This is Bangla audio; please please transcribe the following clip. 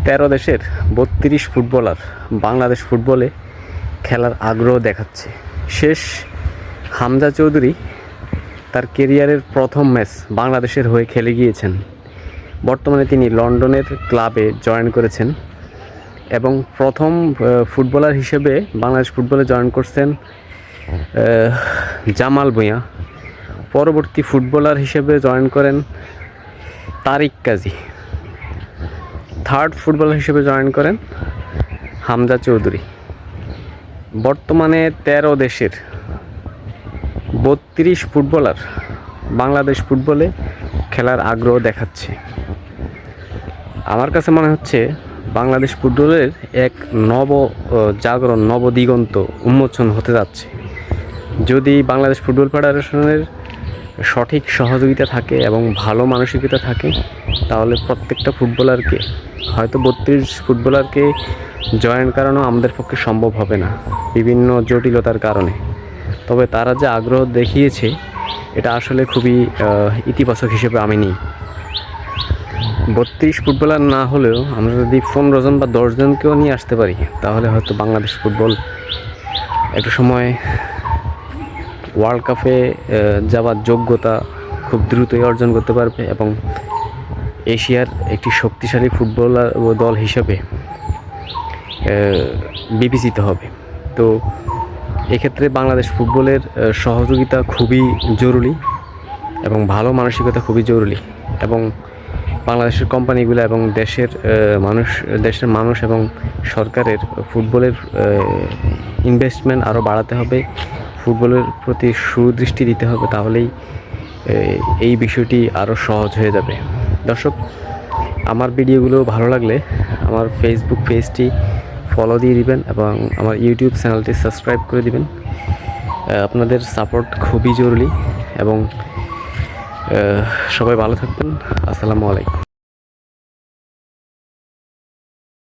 13 দেশের 32 ফুটবলার বাংলাদেশ ফুটবলে খেলার আগ্রহ দেখাচ্ছে। শেষ হামজা চৌধুরী তার কেরিয়ারের প্রথম ম্যাচ বাংলাদেশের হয়ে খেলে গিয়েছেন। বর্তমানে তিনি লন্ডনের ক্লাবে জয়েন করেছেন এবং প্রথম ফুটবলার হিসেবে বাংলাদেশ ফুটবলে জয়েন করছেন জামাল ভূঁইয়া। পরবর্তী ফুটবলার হিসেবে জয়েন করেন তারিক কাজী। থার্ড ফুটবলার হিসেবে জয়েন করেন হামজা চৌধুরী। বর্তমানে 13 দেশের 32 ফুটবলার বাংলাদেশ ফুটবলে খেলার আগ্রহ দেখাচ্ছে। আমার কাছে মনে হচ্ছে বাংলাদেশ ফুটবলের এক জাগরণ নবদিগন্ত উন্মোচন হতে যাচ্ছে। যদি বাংলাদেশ ফুটবল ফেডারেশনের সঠিক সহযোগিতা থাকে এবং ভালো মানসিকতা থাকে, তাহলে প্রত্যেকটা ফুটবলারকে, হয়তো 32 ফুটবলারকে জয়েন করানো আমাদের পক্ষে সম্ভব হবে না বিভিন্ন জটিলতার কারণে। তবে তারা যে আগ্রহ দেখিয়েছে এটা আসলে খুবই ইতিবাচক হিসেবে আমি নিই। 32 ফুটবলার না হলেও আমরা যদি 15 জন বা 10 জনকেও নিয়ে আসতে পারি, তাহলে হয়তো বাংলাদেশ ফুটবল একটা সময় ওয়ার্ল্ড কাপে যাওয়ার যোগ্যতা খুব দ্রুতই অর্জন করতে পারবে এবং এশিয়ার একটি শক্তিশালী ফুটবলার দল হিসেবে বিবেচিত হবে। তো এক্ষেত্রে বাংলাদেশ ফুটবলের সহযোগিতা খুবই জরুরি এবং ভালো মানসিকতা খুবই জরুরি, এবং বাংলাদেশের কোম্পানিগুলো এবং দেশের মানুষ এবং সরকারের ফুটবলের ইনভেস্টমেন্ট আরও বাড়াতে হবে, ফুটবলের প্রতি সুদৃষ্টি দিতে হবে। তাহলেই এই বিষয়টি আরও সহজ হয়ে যাবে। দর্শক, আমার ভিডিওগুলো ভালো লাগলে আমার ফেসবুক পেজটি ফলো দিয়ে দিবেন এবং আমার ইউটিউব চ্যানেলটি সাবস্ক্রাইব করে দিবেন। আপনাদের সাপোর্ট খুবই জরুরি এবং সবাই ভালো থাকবেন। আসসালামু আলাইকুম।